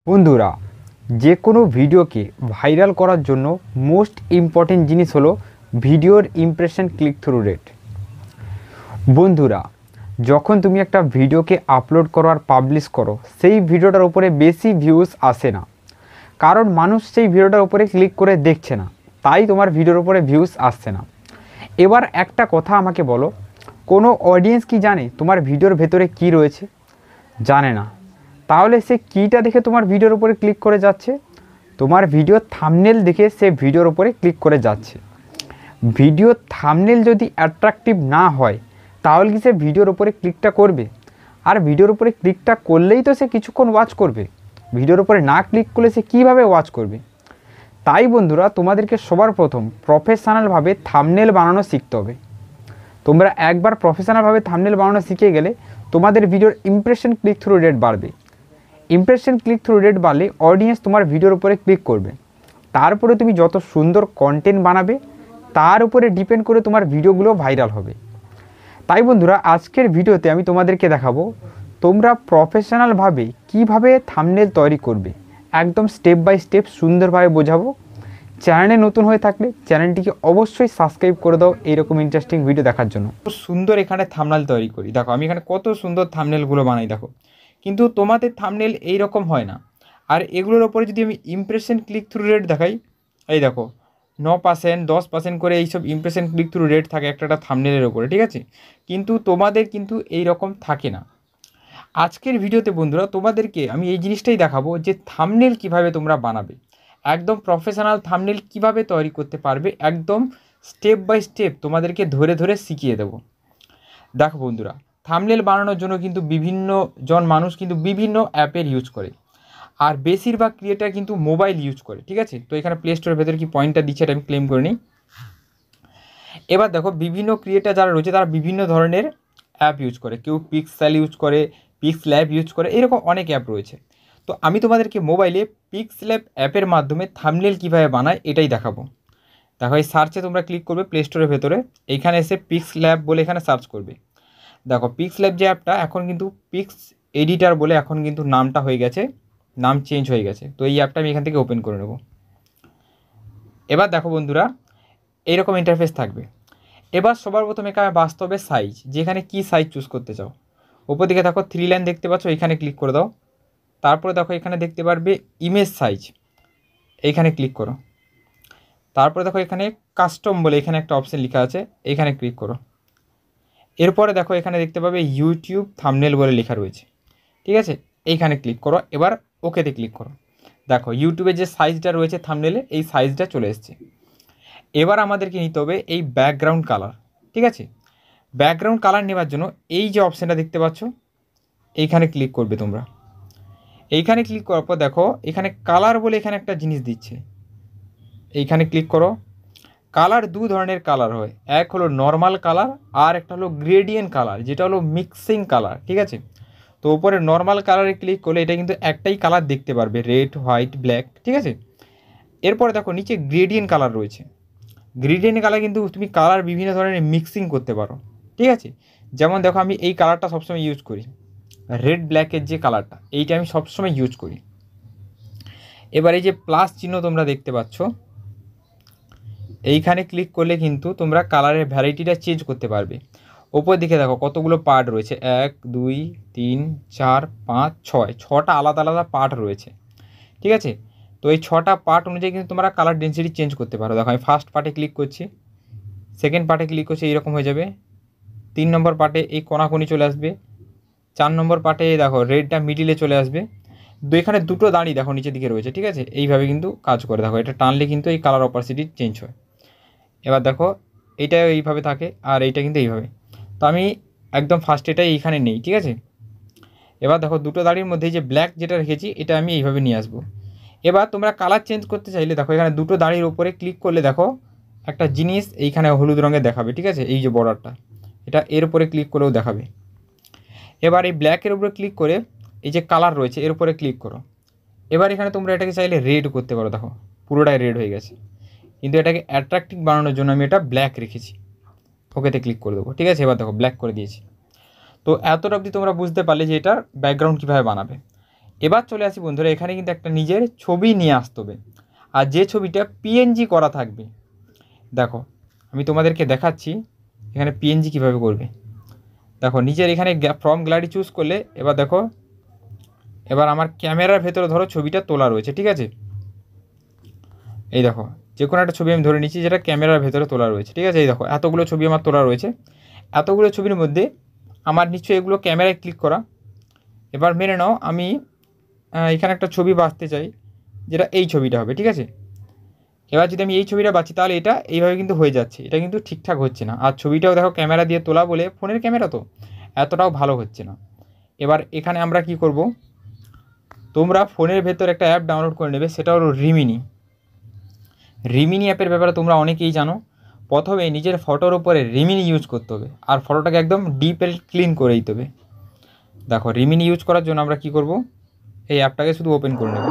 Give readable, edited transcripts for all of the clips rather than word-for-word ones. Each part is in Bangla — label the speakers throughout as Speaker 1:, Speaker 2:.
Speaker 1: বন্ধুরা, যে কোনো ভিডিওকে ভাইরাল করার জন্য মোস্ট ইম্পর্টেন্ট জিনিস হলো ভিডিওর ইমপ্রেশন ক্লিক থ্রু রেট। বন্ধুরা, যখন তুমি একটা ভিডিওকে আপলোড করো আর পাবলিশ করো, সেই ভিডিওটার উপরে বেশি ভিউজ আসে না, কারণ মানুষ সেই ভিডিওটার উপরে ক্লিক করে দেখছে না, তাই তোমার ভিডিওর উপরে ভিউজ আসছে না। এবার একটা কথা আমাকে বলো, কোনো অডিয়েন্স কি জানে তোমার ভিডিওর ভেতরে কি রয়েছে? জানে না। তাহলে সে কীটা দেখে তোমার ভিডিওর উপরে ক্লিক করে যাচ্ছে? তোমার ভিডিও থাম্বনেল দেখে সে ভিডিওর উপরে ক্লিক করে যাচ্ছে। ভিডিও থাম্বনেল যদি অ্যাট্রাকটিভ না হয়, তাহলে কি সে ভিডিওর উপরে ক্লিকটা করবে? আর ভিডিওর উপরে ক্লিকটা করলেই তো সে কিছুক্ষণ ওয়াচ করবে। ভিডিওর উপরে না ক্লিক করলে সে কীভাবে ওয়াচ করবে? তাই বন্ধুরা, তোমাদেরকে সবার প্রথম প্রফেশনালভাবে থাম্বনেল বানানো শিখতে হবে। তোমরা একবার প্রফেশনালভাবে থাম্বনেল বানানো শিখে গেলে তোমাদের ভিডিওর ইমপ্রেশন ক্লিক থ্রু রেট বাড়বে। ইমপ্রেশন ক্লিক থ্রু রেট বাড়লে অডিয়েন্স তোমার ভিডিওর উপরে ক্লিক করবে। তারপরে তুমি যত সুন্দর কন্টেন্ট বানাবে, তার উপরে ডিপেন্ড করে তোমার ভিডিওগুলো ভাইরাল হবে। তাই বন্ধুরা, আজকের ভিডিওতে আমি তোমাদেরকে দেখাবো তোমরা প্রফেশনালভাবে কিভাবে থাম্বনেল তৈরি করবে। একদম স্টেপ বাই স্টেপ সুন্দরভাবে বোঝাবো। চ্যানেলে নতুন হয়ে থাকলে চ্যানেলটিকে অবশ্যই সাবস্ক্রাইব করে দাও এইরকম ইন্টারেস্টিং ভিডিও দেখার জন্য। খুব সুন্দর এখানে থাম্বনেল তৈরি করি, দেখো আমি এখানে কত সুন্দর থাম্বনেলগুলো বানাই দেখো। কিন্তু তোমাদের থাম্বনেল এই রকম হয় না। আর এগুলোর ওপরে যদি আমি ইমপ্রেশন ক্লিক থ্রু রেট দেখাই, এই দেখো 9%, 10% করে এইসব ইমপ্রেশন ক্লিক থ্রু রেট থাকে একটা থাম্বনেলের ওপরে, ঠিক আছে? কিন্তু তোমাদের কিন্তু এই রকম থাকে না। আজকের ভিডিওতে বন্ধুরা তোমাদেরকে আমি এই জিনিসটাই দেখাবো যে থাম্বনেল কিভাবে তোমরা বানাবে, একদম প্রফেশনাল থাম্বনেল কিভাবে তৈরি করতে পারবে, একদম স্টেপ বাই স্টেপ তোমাদেরকে ধরে ধরে শিখিয়ে দেবো। দেখো বন্ধুরা, থাম্বনেল বানানোর জন্য কিন্তু বিভিন্ন মানুষ কিন্তু বিভিন্ন অ্যাপের ইউজ করে, আর বেশিরভাগ ক্রিয়েটার কিন্তু মোবাইল ইউজ করে, ঠিক আছে? তো এখানে প্লে স্টোরের ভেতরে কি পয়েন্টটা দিচ্ছে এটা আমি ক্লেম করে নিই। এবার দেখো, বিভিন্ন ক্রিয়েটার যারা রয়েছে তারা বিভিন্ন ধরনের অ্যাপ ইউজ করে, কেউ পিক্সেল ইউজ করে, পিক্সল্যাব ইউজ করে, এরকম অনেক অ্যাপ রয়েছে। তো আমি তোমাদেরকে মোবাইলে পিক্সল্যাব অ্যাপের মাধ্যমে থাম্বনেল কীভাবে বানায় এটাই দেখাবো। দেখো, এই সার্চে তোমরা ক্লিক করবে প্লে স্টোরের ভেতরে, এইখানে এসে পিক্সল্যাব বলে এখানে সার্চ করবে। দেখো, পিক্সল্যাব যে অ্যাপটা, এখন কিন্তু পিক্স এডিটার বলে এখন কিন্তু নামটা হয়ে গেছে, নাম চেঞ্জ হয়ে গেছে। তো এই অ্যাপটা আমি এখান থেকে ওপেন করে নেব। এবার দেখো বন্ধুরা, এইরকম ইন্টারফেস থাকবে। এবার সবার প্রথমে এখানে বাস্তবে সাইজ, যেখানে কি সাইজ চুজ করতে চাও। ওপর দিকে দেখো 3 লাইন দেখতে পাচ্ছ, এখানে ক্লিক করে দাও। তারপরে দেখো এখানে দেখতে পারবে ইমেজ সাইজ, এইখানে ক্লিক করো। তারপরে দেখো এখানে কাস্টম বলে এখানে একটা অপশান লেখা আছে, এখানে ক্লিক করো। এরপরে দেখো এখানে দেখতে পাবে ইউটিউব থাম্বনেল বলে লেখা রয়েছে, ঠিক আছে? এইখানে ক্লিক করো। এবার ওকেতে ক্লিক করো। দেখো ইউটিউবে যে সাইজটা রয়েছে থাম্বনেলে, এই সাইজটা চলে এসছে। এবার আমাদেরকে নিতে হবে এই ব্যাকগ্রাউন্ড কালার, ঠিক আছে? ব্যাকগ্রাউন্ড কালার নেওয়ার জন্য এই যে অপশানটা দেখতে পাচ্ছ, এইখানে ক্লিক করবে তোমরা। এইখানে ক্লিক করার পর দেখো এখানে কালার বলে এখানে একটা জিনিস দিচ্ছে, এইখানে ক্লিক করো। কালার দু ধরনের কালার হয়, এক হলো নর্মাল কালার, আর একটা হলো গ্রেডিয়েন্ট কালার, যেটা হলো মিক্সিং কালার, ঠিক আছে? তো উপরে নর্মাল কালারে ক্লিক করলে এটা কিন্তু একটাই কালার দেখতে পারবে, রেড, হোয়াইট, ব্ল্যাক, ঠিক আছে? এরপরে দেখো নিচে গ্রেডিয়েন্ট কালার রয়েছে। গ্রেডিয়েন্ট কালার কিন্তু তুমি কালার বিভিন্ন ধরনের মিক্সিং করতে পারো, ঠিক আছে? যেমন দেখো আমি এই কালারটা সবসময় ইউজ করি, রেড ব্ল্যাকের যে কালারটা, এইটা আমি সবসময় ইউজ করি। এবার এই যে প্লাস চিহ্ন তোমরা দেখতে পাচ্ছ, এইখানে ক্লিক করলে কিন্তু তোমরা কালারের ভ্যারাইটিটা চেঞ্জ করতে পারবে। ওপর দিকে দেখো কতগুলো পার্ট রয়েছে, 1, 2, 3, 4, 5, 6, 6টা আলাদা আলাদা পার্ট রয়েছে, ঠিক আছে? তো এই 6টা পার্ট অনুযায়ী কিন্তু তোমরা কালার ডেন্সিটি চেঞ্জ করতে পারো। দেখো আমি ফার্স্ট পার্টে ক্লিক করছি, সেকেন্ড পার্টে ক্লিক করছি, এইরকম হয়ে যাবে। 3 নম্বর পার্টে এই কোনাকুনি চলে আসবে। 4 নম্বর পার্টে দেখো রেডটা মিডিলে চলে আসবে। এখানে দুটো দাঁড়ি দেখো নিচের দিকে রয়েছে, ঠিক আছে? এইভাবে কিন্তু কাজ করে। দেখো এটা টানলে কিন্তু এই কালার অপাসিটি চেঞ্জ হয়। এবার দেখো এইটা এইভাবে থাকে, আর এইটা কিন্তু এইভাবে। তো আমি একদম ফার্স্ট এটাই এইখানে নেই, ঠিক আছে? এবার দেখো দুটো দাড়ির মধ্যে যে ব্ল্যাক যেটা রেখেছি, এটা আমি এইভাবে নিয়ে আসবো। এবার তোমরা কালার চেঞ্জ করতে চাইলে দেখো এখানে দুটো দাড়ির উপরে ক্লিক করলে দেখো একটা জিনিস এইখানে হলুদ রঙের দেখাবে, ঠিক আছে? এই যে বর্ডারটা, এটা এর উপরে ক্লিক করেও দেখাবে। এবার এই ব্ল্যাকের উপরে ক্লিক করে এই যে কালার রয়েছে এর উপরে ক্লিক করো। এবার এখানে তোমরা এটাকে চাইলে রেড করতে পারো, দেখো পুরোটাই রেড হয়ে গেছে। কিন্তু এটাকে অ্যাট্রাকটিভ বানানোর জন্য আমি এটা ব্ল্যাক রেখেছি। ওকেতে ক্লিক করে দেবো, ঠিক আছে? এবার দেখো ব্ল্যাক করে দিয়েছি। তো এতটা অবধি তোমরা বুঝতে পারলে যে এটার ব্যাকগ্রাউন্ড কীভাবে বানাবে। এবার চলে আসি বন্ধুরা, এখানে কিন্তু একটা নিজের ছবি নিয়ে আসতে হবে, আর যে ছবিটা পিএনজি করা থাকবে। দেখো আমি তোমাদেরকে দেখাচ্ছি এখানে পিএনজি কীভাবে করবে। দেখো নিজের এখানে ফ্রম গ্যালারি চুজ করলে, এবার দেখো এবার আমার ক্যামেরার ভেতরে ধরো ছবিটা তোলা রয়েছে, ঠিক আছে। এই দেখো যে কোনো একটা ছবি আমি ধরে নিচ্ছি যেটা ক্যামেরার ভেতরে তোলা রয়েছে, ঠিক আছে। এই দেখো এতগুলো ছবি আমার তোলা রয়েছে, এতগুলো ছবির মধ্যে আমার নিশ্চয়ই এগুলো ক্যামেরায় ক্লিক করা। এবার মেনে নাও আমি এখানে একটা ছবি বাছতে চাই, যেটা এই ছবিটা হবে, ঠিক আছে। এবার যদি আমি এই ছবিটা বাছি তাহলে এটা এইভাবে কিন্তু হয়ে যাচ্ছে, এটা কিন্তু ঠিকঠাক হচ্ছে না। আর ছবিটাও দেখো ক্যামেরা দিয়ে তোলা বলে, ফোনের ক্যামেরা তো এতটাও ভালো হচ্ছে না। এবার এখানে আমরা কি করব, তোমরা ফোনের ভেতর একটা অ্যাপ ডাউনলোড করে নেবে, সেটা হলো রিমিনি। রিমিনি অ্যাপের ব্যাপারে তোমরা অনেকেই জানো। প্রথমে নিজের ফটোর উপরে রিমিনি ইউজ করতে হবে, আর ফটোটাকে একদম ডিপ এন্ড ক্লিন করে দিতে হবে। দেখো রিমিনি ইউজ করার জন্য আমরা কি করব, এই অ্যাপটাকে শুধু ওপেন করে নেব।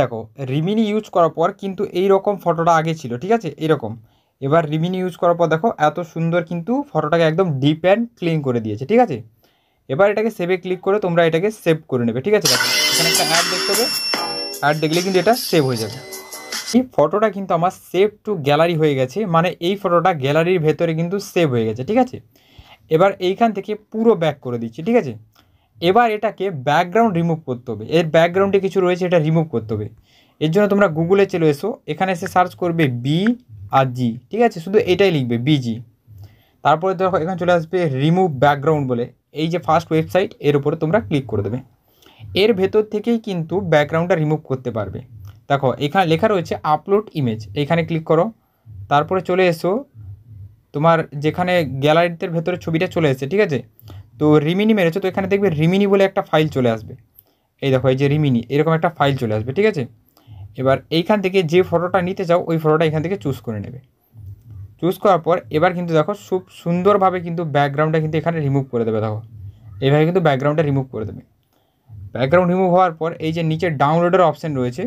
Speaker 1: দেখো রিমিনি ইউজ করার পর কিন্তু এই রকম ফটোটা আগে ছিল, ঠিক আছে, এরকম। এবার রিমিনি ইউজ করার পর দেখো এত সুন্দর কিন্তু ফটোটাকে একদম ডিপ অ্যান্ড ক্লিন করে দিয়েছে, ঠিক আছে। এবার এটাকে সেভে ক্লিক করে তোমরা এটাকে সেভ করে নেবে, ঠিক আছে। দেখো এখানে একটা অ্যাড দেখতে হবে, অ্যাড দেখলে কিন্তু এটা সেভ হয়ে যাবে। এই ফটোটা কিন্তু আমার সেভ টু গ্যালারি হয়ে গেছে, মানে এই ফটোটা গ্যালারির ভেতরে কিন্তু সেভ হয়ে গেছে, ঠিক আছে। এবার এইখান থেকে পুরো ব্যাক করে দিচ্ছি, ঠিক আছে। এবার এটাকে ব্যাকগ্রাউন্ড রিমুভ করতে হবে, এর ব্যাকগ্রাউন্ডে কিছু রয়েছে এটা রিমুভ করতে হবে। এর জন্য তোমরা গুগলে চলে এসো, এখানে এসে সার্চ করবে বি আর জি, ঠিক আছে, শুধু এটাই লিখবে বিজি। তারপরে দেখো এখানে চলে আসবে রিমুভ ব্যাকগ্রাউন্ড বলে, এই যে ফার্স্ট ওয়েবসাইট এর উপরে তোমরা ক্লিক করে দেবে। এর ভেতর থেকেই কিন্তু ব্যাকগ্রাউন্ডটা রিমুভ করতে পারবে। দেখো এখানে লেখা রয়েছে আপলোড ইমেজ, এইখানে ক্লিক করো। তারপরে চলে এসো তোমার যেখানে গ্যালারিতে ভেতরে ছবিটা চলে এসেছে, ঠিক আছে। তো রিমিনি মেরেছো, তো এখানে দেখবে রিমিনি বলে একটা ফাইল চলে আসবে। এই দেখো এই যে রিমিনি, এরকম একটা ফাইল চলে আসবে, ঠিক আছে। এবার এইখান থেকে যে ফটোটা নিতে চাও ওই ফটোটা এখান থেকে চুজ করে নেবে। চুজ করার পর এবার কিন্তু দেখো খুব সুন্দরভাবে কিন্তু ব্যাকগ্রাউন্ডটা কিন্তু এখানে রিমুভ করে দেবে। দেখো এইভাবে কিন্তু ব্যাকগ্রাউন্ডটা রিমুভ করে দেবে। ব্যাকগ্রাউন্ড রিমুভ হওয়ার পর এই যে নিচে ডাউনলোডের অপশান রয়েছে,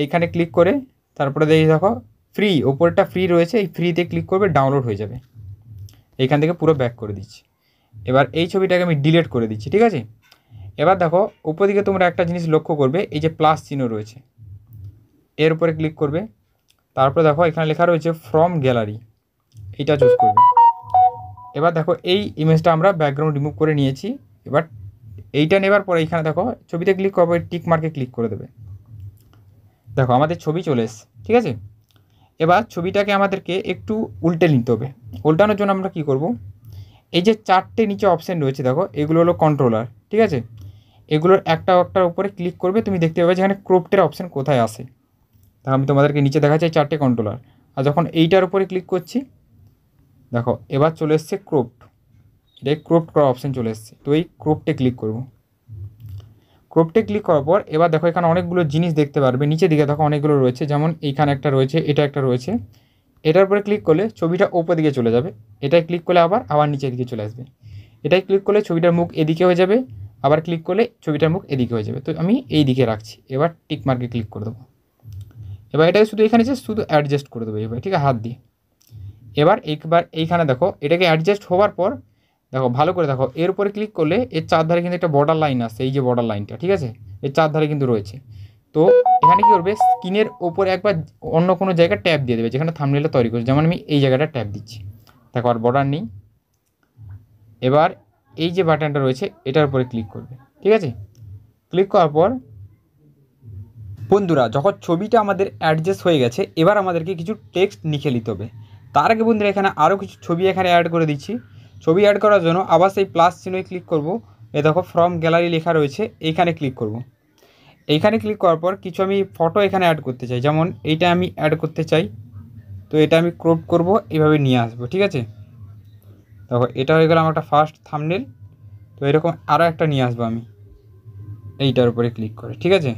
Speaker 1: এইখানে ক্লিক করে তারপরে দেখো ফ্রি, ওপরটা ফ্রি রয়েছে, এই ফ্রিতে ক্লিক করবে, ডাউনলোড হয়ে যাবে। এইখান থেকে পুরো ব্যাক করে দিচ্ছি। এবার এই ছবিটাকে আমি ডিলিট করে দিচ্ছি, ঠিক আছে। এবার দেখো উপর দিকে তোমরা একটা জিনিস লক্ষ্য করবে, এই যে প্লাস চিহ্ন রয়েছে এর উপরে ক্লিক করবে। তারপরে দেখো এখানে লেখা রয়েছে ফ্রম গ্যালারি, এইটা চুজ করবে। এবার দেখো এই ইমেজটা আমরা ব্যাকগ্রাউন্ড রিমুভ করে নিয়েছি। এবার এইটা নেবার পরে এইখানে দেখো ছবিতে ক্লিক করবো, টিক মার্কে ক্লিক করে দেবে। দেখো আমাদের ছবি চলে এসছে, ঠিক আছে। এবার ছবিটাকে আমাদেরকে একটু উল্টে নিতে হবে। উল্টানোর জন্য আমরা কি করব, এই যে চারটে নিচে অপশান রয়েছে দেখো, এগুলো হলো কন্ট্রোলার, ঠিক আছে। এগুলোর একটার উপরে ক্লিক করবে, তুমি দেখতে পাবে যেখানে ক্রপটের অপশান কোথায় আসে। দেখো আমি তোমাদেরকে নিচে দেখাচ্ছি চারটে কন্ট্রোলার, আর যখন এইটার উপরে ক্লিক করছি দেখো এবার চলে এসছে ক্রপড, এটাই ক্রপড করা অপশান চলে এসছে। তো এই ক্রপটে ক্লিক করব। ক্রপটে ক্লিক করার পর এবার দেখো এখানে অনেকগুলো জিনিস দেখতে পারবে, নিচের দিকে দেখো অনেকগুলো রয়েছে, যেমন এইখানে একটা রয়েছে, এটা একটা রয়েছে। এটার উপরে ক্লিক করলে ছবিটা ওপর দিকে চলে যাবে, এটাই ক্লিক করলে আবার নিচের দিকে চলে আসবে। এটাই ক্লিক করলে ছবিটার মুখ এদিকে হয়ে যাবে, আবার ক্লিক করলে ছবিটার মুখ এদিকে হয়ে যাবে। তো আমি এই দিকে রাখছি, এবার টিক মার্কে ক্লিক করে দেবো। এবার এটাকে শুধু এখানে শুধু অ্যাডজাস্ট করে দেবো এবার, ঠিক আছে, হাত দিয়ে। এবার এইখানে দেখো এটাকে অ্যাডজাস্ট হওয়ার পর দেখো ভালো করে দেখো, এর উপরে ক্লিক করলে এর চারধারে কিন্তু একটা বর্ডার লাইন আসছে, এই যে বর্ডার লাইনটা, ঠিক আছে, এর চারধারে কিন্তু রয়েছে। তো এখানে কী করবে, স্ক্রিনের ওপরে একবার অন্য কোনো জায়গায় ট্যাপ দিয়ে দেবে যেখানে থাম্বনেলটা তৈরি করছে, যেমন আমি এই জায়গাটা ট্যাপ দিচ্ছি। দেখো আর বর্ডার নেই। এবার এই যে বাটনটা রয়েছে এটার উপরে ক্লিক করবে, ঠিক আছে। ক্লিক করার পর বন্ধুরা যখন ছবিটা আমাদের অ্যাডজাস্ট হয়ে গেছে, এবার আমাদেরকে কিছু টেক্সট লিখে নিতে হবে। তার আগে বন্ধুরা এখানে আরও কিছু ছবি এখানে অ্যাড করে দিচ্ছি। ছবি অ্যাড করার জন্য আবার সেই প্লাস চিহ্নে ক্লিক করব। এ দেখো ফ্রম গ্যালারি লেখা রয়েছে, এইখানে ক্লিক করব। এইখানে ক্লিক করার পর কিছু আমি ফটো এখানে অ্যাড করতে চাই, যেমন এইটা আমি অ্যাড করতে চাই। তো এটা আমি ক্রপ করব, এইভাবে নিয়ে আসবো, ঠিক আছে। দেখো এটা হয়ে গেল আমার একটা ফার্স্ট থাম্বনেল। তো এরকম আরও একটা নিয়ে আসবো আমি এইটার উপরে ক্লিক করে, ঠিক আছে।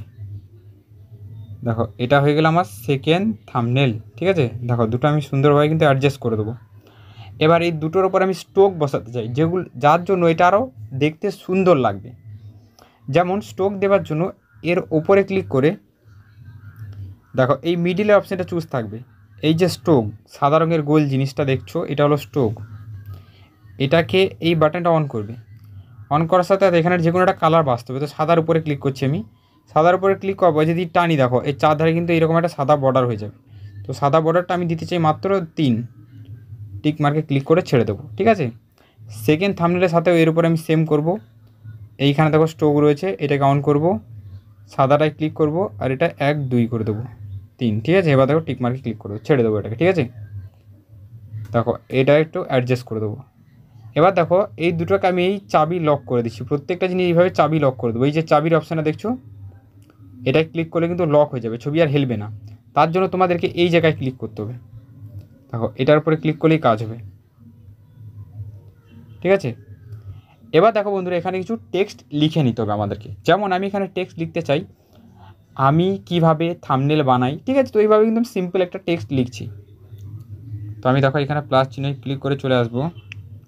Speaker 1: দেখো এটা হয়ে গেল আমার সেকেন্ড থাম্বনেল, ঠিক আছে। দেখো দুটো আমি সুন্দরভাবে কিন্তু অ্যাডজাস্ট করে দেবো। এবার এই দুটোর ওপর আমি স্ট্রোক বসাতে চাই, যার জন্য এটা আরও দেখতে সুন্দর লাগবে। যেমন স্ট্রোক দেওয়ার জন্য এর ওপরে ক্লিক করে দেখো এই মিডিলের অপশানটা চুজ থাকবে, এই যে স্ট্রোক সাদা রঙের গোল জিনিসটা দেখছো, এটা হলো স্ট্রোক। এটাকে এই বাটনটা অন করবে। অন করার সাথে সাথে এখানে যে কোনো একটা কালার বাঁচতে হবে। তো সাদার উপরে ক্লিক করছি আমি। সাদার উপরে ক্লিক করবো, যদি টানি দেখো এই চারধারে কিন্তু এরকম একটা সাদা বর্ডার হয়ে যাবে। তো সাদা বর্ডারটা আমি দিতে চাই মাত্র 3, টিক মার্কে ক্লিক করে ছেড়ে দেবো, ঠিক আছে। সেকেন্ড থাম্বনেলের সাথেও এর উপরে আমি সেম করব। এইখানে দেখো স্ট্রোক রয়েছে, এটাকে অন করব, সাদাটায় ক্লিক করব আর এটা 1 2 করে দেবো 3, ঠিক আছে। এবার দেখো টিক মার্কে ক্লিক করবো, ছেড়ে দেবো এটাকে, ঠিক আছে। দেখো এটা একটু অ্যাডজাস্ট করে দেবো। এবার দেখো এই দুটোকে আমি এই চাবি লক করে দিচ্ছি, প্রত্যেকটা জিনিস এইভাবে চাবি লক করে দেবো। এই যে চাবির অপশানটা দেখছো, এটাই ক্লিক করলে কিন্তু লক হয়ে যাবে, ছবি আর হেলবে না। তার জন্য তোমাদেরকে এই জায়গায় ক্লিক করতে হবে। দেখো এটার উপরে ক্লিক করলেই কাজ হবে, ঠিক আছে। এবার দেখো বন্ধুরা এখানে কিছু টেক্সট লিখে নিতে হবে আমাদেরকে। যেমন আমি এখানে টেক্সট লিখতে চাই, আমি কিভাবে থাম্বনেল বানাই, ঠিক আছে। তো এইভাবে কিন্তু সিম্পল একটা টেক্সট লিখছি। তো আমি দেখো এখানে প্লাস চিহ্নে ক্লিক করে চলে আসবো।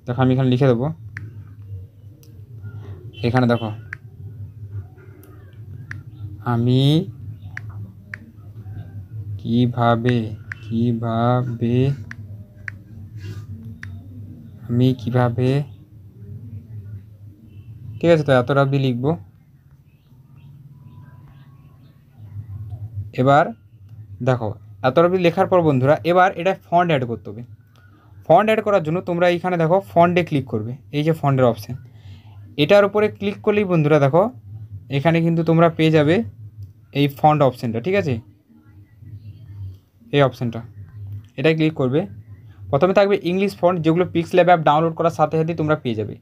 Speaker 1: দেখো আমি এখানে লিখে দেবো, এখানে দেখো আমি কিভাবে ঠিক আছে। তো এতটা অবধি লিখবো। এবার দেখো এতটা অবধি লেখার পর বন্ধুরা এবার এটা ফন্ট অ্যাড করতে হবে। ফন্ট অ্যাড করার জন্য তোমরা এইখানে দেখো ফন্টে ক্লিক করবে, এই যে ফন্টের অপশান, এটার উপরে ক্লিক করলেই বন্ধুরা দেখো এখানে কিন্তু তোমরা পেয়ে যাবে এই ফন্ট অপশানটা, ঠিক আছে। এই অপশানটা, এটাই ক্লিক করবে। প্রথমে থাকবে ইংলিশ ফন্ট, যেগুলো পিক্সেল অ্যাপ ডাউনলোড করার সাথে সাথেই তোমরা পেয়ে যাবে।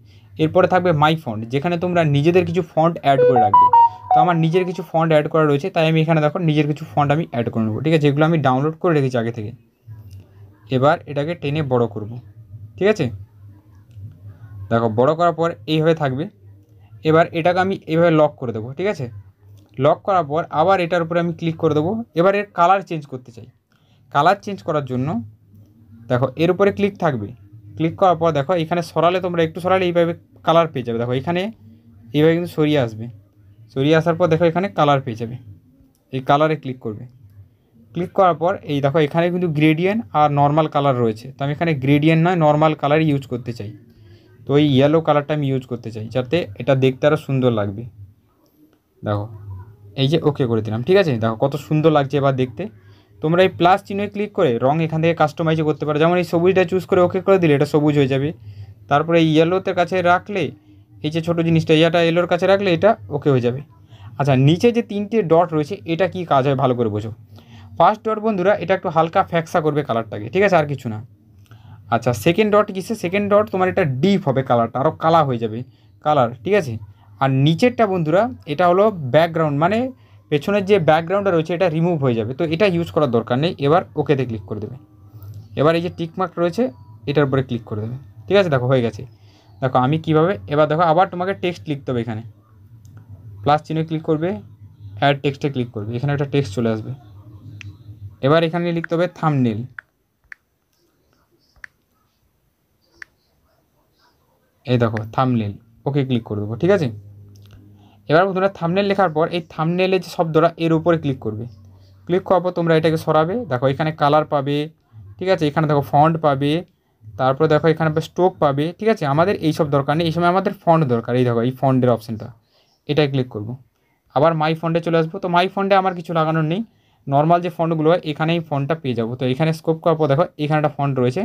Speaker 1: এরপরে থাকবে মাই ফন্ট, যেখানে তোমরা নিজেদের কিছু ফন্ট অ্যাড করে রাখবে। তো আমার নিজের কিছু ফন্ট অ্যাড করা রয়েছে, তাই আমি এখানে দেখো নিজের কিছু ফন্ট আমি অ্যাড করে নেবো, ঠিক আছে, যেগুলো আমি ডাউনলোড করে রেখেছি আগে থেকে। এবার এটাকে টেনে বড় করব, ঠিক আছে। দেখো বড় করার পর এইভাবে থাকবে। এবার এটাকে আমি এইভাবে লক করে দেবো, ঠিক আছে। লক করার পর আবার এটার উপরে আমি ক্লিক করে দেবো। এবার এর কালার চেঞ্জ করতে চাই। কালার চেঞ্জ করার জন্য দেখো এর উপরে ক্লিক থাকবে। ক্লিক করার পর দেখো এখানে সরালে, তোমরা একটু সরালে এইভাবে কালার পেয়ে যাবে। দেখো এখানে এইভাবে কিন্তু সরিয়ে আসবে। সরিয়ে আসার পর দেখো এখানে কালার পেয়ে যাবে, এই কালারে ক্লিক করবে। ক্লিক করার পর এই দেখো এখানে কিন্তু গ্রেডিয়েন্ট আর নর্মাল কালার রয়েছে। তো আমি এখানে গ্রেডিয়েন্ট নয় নর্মাল কালার ইউজ করতে চাই। তো এই ইয়েলো কালারটা আমি ইউজ করতে চাই, যাতে এটা দেখতে আরও সুন্দর লাগবে। দেখো এই যে ওকে করে দিলাম, ঠিক আছে। দেখো কত সুন্দর লাগছে এবার দেখতে। তোমরা এই প্লাস চিহ্নে ক্লিক করে রং এখান থেকে কাস্টমাইজ করতে পারো। যেমন এই সবুজটা চুজ করে ওকে করে দিলে এটা সবুজ হয়ে যাবে। তারপরে এই ইয়েলোতে কাছে রাখলে, এই যে ছোটো জিনিসটা এটা ইয়েলোর কাছে রাখলে এটা ওকে হয়ে যাবে। আচ্ছা নিচে যে 3টে ডট রয়েছে, এটা কি কাজ হয় ভালো করে বোঝো। ফার্স্ট ডট বন্ধুরা এটা একটু হালকা ফ্যাক্সা করবে কালারটাকে, ঠিক আছে, আর কিছু না। আচ্ছা সেকেন্ড ডট কিসে, সেকেন্ড ডট তোমার এটা ডিপ হবে কালারটা, আরও কালা হয়ে যাবে কালার, ঠিক আছে। আর নিচেরটা বন্ধুরা এটা হলো ব্যাকগ্রাউন্ড, মানে পেছনের যে ব্যাকগ্রাউন্ডটা রয়েছে এটা রিমুভ হয়ে যাবে। তো এটা ইউজ করার দরকার নেই। এবার ওকেতে ক্লিক করে দেবে। এবার এই যে টিকমার্ক রয়েছে এটার উপরে ক্লিক করে দেবে, ঠিক আছে। দেখো হয়ে গেছে। দেখো আমি কিভাবে, এবার দেখো আবার তোমাকে টেক্সট লিখতে হবে। এখানে প্লাস চিহ্নে ক্লিক করবে, অ্যাড টেক্সটে ক্লিক করবে, এখানে একটা টেক্সট চলে আসবে। এবার এখানে লিখতে হবে থাম্বনেল। এই দেখো থাম্বনেল, ওকে ক্লিক করে দেবো, ঠিক আছে। এবার তোমরা থাম্বনেল লেখার পর এই থাম্বনেলের যে শব্দটা এর উপরে ক্লিক করবে। ক্লিক করার পর তোমরা এটাকে সরাবে। দেখো এখানে কালার পাবে, ঠিক আছে। এখানে দেখো ফন্ট পাবে, তারপরে দেখো এখানে স্ট্রোক পাবে, ঠিক আছে। আমাদের এই সব দরকার নেই, এই সময় আমাদের ফন্ট দরকার। এই দেখো এই ফন্টের অপশানটা, এটাই ক্লিক করব। আবার মাই ফন্টে চলে আসবো। তো মাই ফন্টে আমার কিছু লাগানোর নেই, নর্মাল যে ফন্টগুলো হয় এখানেই ফন্টটা পেয়ে যাবো। তো এখানে স্কোপ করার পর দেখো এখানে একটা ফন্ট রয়েছে।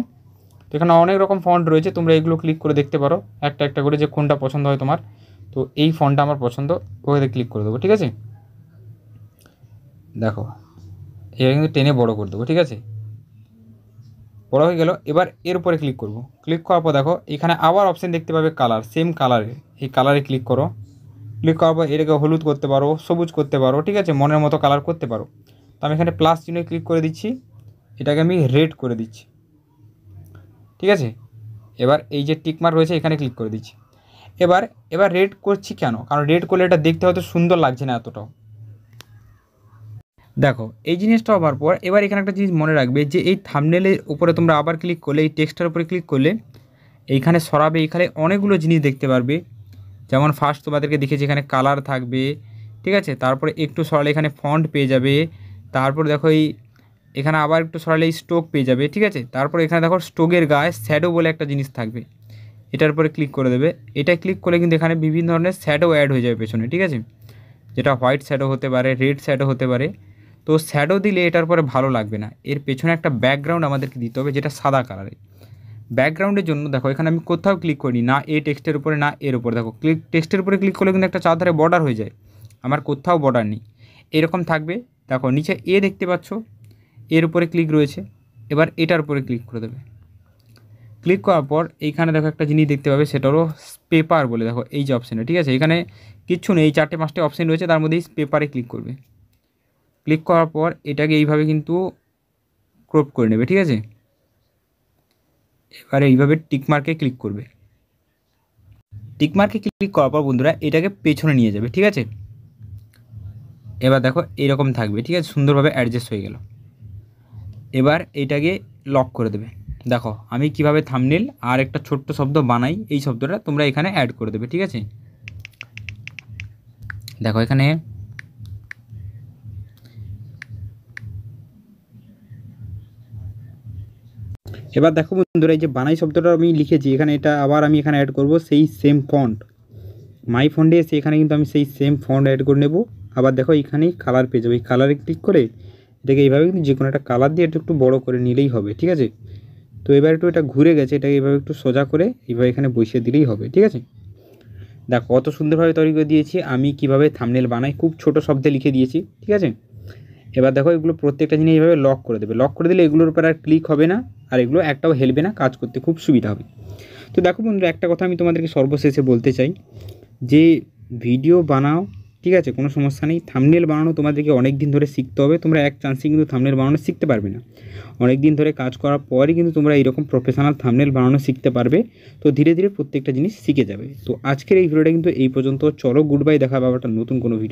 Speaker 1: তো এখানে অনেক রকম ফন্ট রয়েছে, তোমরা এগুলো ক্লিক করে দেখতে পারো একটা একটা করে যে কোনটা পছন্দ হয় তোমার। তো এই ফন্টটা আমার পছন্দ, ওকে ক্লিক করে দেবো, ঠিক আছে। দেখো এটা কিন্তু টেনে বড় করে দেবো, ঠিক আছে। বড় হয়ে গেল। এবার এর উপরে ক্লিক করব। ক্লিক করার পর দেখো এখানে আবার অপশান দেখতে পাবে কালার, সেম কালারে, এই কালারে ক্লিক করো। ক্লিক করার পর এটাকে হলুদ করতে পারো, সবুজ করতে পারো, ঠিক আছে, মনের মতো কালার করতে পারো। তো আমি এখানে প্লাস চিহ্নে ক্লিক করে দিচ্ছি, এটাকে আমি রেড করে দিচ্ছি, ঠিক আছে। এবার এই যে টিকমার্ক রয়েছে এখানে ক্লিক করে দিচ্ছি। এবার রেড করছি কেন, কারণ রেড করলে এটা দেখতে হয়তো সুন্দর লাগছে না এতটাও। দেখো এই জিনিসটা হওয়ার পর এবার এখানে একটা জিনিস মনে রাখবে, যে এই থাম্বনেলের উপরে তোমরা আবার ক্লিক করলে, এই টেক্সটার উপরে ক্লিক করলে এইখানে সরাবে, এইখানে অনেকগুলো জিনিস দেখতে পারবে। যেমন ফার্স্ট তোমাদেরকে দেখেছি এখানে কালার থাকবে, ঠিক আছে। তারপরে একটু সরালে এখানে ফন্ট পেয়ে যাবে। তারপর দেখো এখানে আবার একটু সরালে এই স্ট্রোক পেয়ে যাবে, ঠিক আছে। তারপর এখানে দেখো স্ট্রোকের গায়ে শ্যাডো বলে একটা জিনিস থাকবে, এটার উপরে ক্লিক করে দেবে। এটা ক্লিক করলে কিন্তু এখানে বিভিন্ন ধরনের শ্যাডো অ্যাড হয়ে যাবে পেছনে, ঠিক আছে, যেটা হোয়াইট শ্যাডো হতে পারে, রেড শ্যাডো হতে পারে। তো শ্যাডো দিলে এটার পরে ভালো লাগবে না, এর পেছনে একটা ব্যাকগ্রাউন্ড আমাদেরকে দিতে হবে যেটা সাদা কালারের। ব্যাকগ্রাউন্ডের জন্য দেখো এখানে আমি কোথাও ক্লিক করিনি, না এই টেক্সটের উপরে না এর উপরে। দেখো টেক্সটের উপরে ক্লিক করলে কিন্তু একটা চারধারে বর্ডার হয়ে যায়, আমার কোথাও বর্ডার নেই, এরকম থাকবে। দেখো নিচে এ দেখতে পাচ্ছ, এর উপরে ক্লিক রয়েছে, এবার এটার উপরে ক্লিক করে দেবে। ক্লিক করার পর এইখানে দেখো একটা জিনিস দেখতে পাবে, সেটা হলো পেপার বলে। দেখো এই যে অপশানে, ঠিক আছে, এখানে কিচ্ছু নেই, এই 4-5টে অপশান রয়েছে, তার মধ্যে এই পেপারে ক্লিক করবে। ক্লিক করার পর এটাকে এইভাবে কিন্তু ক্রপ করে নেবে, ঠিক আছে। এবারে এইভাবে টিকমার্কে ক্লিক করবে। টিকমার্কে ক্লিক করার পর বন্ধুরা এটাকে পেছনে নিয়ে যাবে, ঠিক আছে। এবার দেখো এরকম থাকবে, ঠিক আছে, সুন্দরভাবে অ্যাডজাস্ট হয়ে গেল। এবার এইটাকে লক করে দেবে। দেখো আমি কিভাবে থাম্বনেল আর একটা ছোট্ট শব্দ বানাই, এই শব্দটা তোমরা এখানে অ্যাড করে দেবে, ঠিক আছে। দেখো এখানে এবার দেখো বন্ধুরা এই যে বানাই শব্দটা আমি লিখেছি এখানে, এটা আবার আমি এখানে অ্যাড করব সেই সেম ফন্ট, মাই ফন্টে এসে এখানে কিন্তু আমি সেই সেম ফন্ট অ্যাড করে নেব। আবার দেখো এখানেই কালার পেয়ে যাবো, এই কালারে ক্লিক করে এটাকে এইভাবে কিন্তু যে কোনো একটা কালার দিয়ে এটা একটু বড়ো করে নিলেই হবে, ঠিক আছে। তো এবার একটু এটা ঘুরে গেছে, এটাকে এইভাবে একটু সোজা করে এইভাবে এখানে বসিয়ে দিলেই হবে, ঠিক আছে। দেখো কত সুন্দরভাবে তৈরি করে দিয়েছি আমি, কিভাবে থাম্বনেল বানাই খুব ছোট শব্দে লিখে দিয়েছি, ঠিক আছে। এবার দেখো এগুলো প্রত্যেকটা জিনিস এইভাবে লক করে দেবে। লক করে দিলে এগুলোর উপর আর ক্লিক হবে না, আর এগুলো একটাও হেলবে না, কাজ করতে খুব সুবিধা হবে। তো দেখো বন্ধুরা একটা কথা আমি তোমাদেরকে সর্বশেষে বলতে চাই, যে ভিডিও বানাও, ঠিক আছে, কোনো সমস্যা নেই। থাম্বনেল বানানো তোমাদেরকে অনেক দিন ধরে শিখতে হবে, তোমরা এক চান্সে কিন্তু থাম্বনেল বানানো শিখতে পারবে না। অনেক দিন ধরে কাজ করার পরই কিন্তু তোমরা এইরকম প্রফেশনাল থাম্বনেল বানানো শিখতে পারবে। তো ধীরে ধীরে প্রত্যেকটা জিনিস শিখে যাবে। তো আজকের এই ভিডিওটা কিন্তু এই পর্যন্ত। চলো গুড বাই, দেখা হবে আবার একটা নতুন কোনো ভিডিও।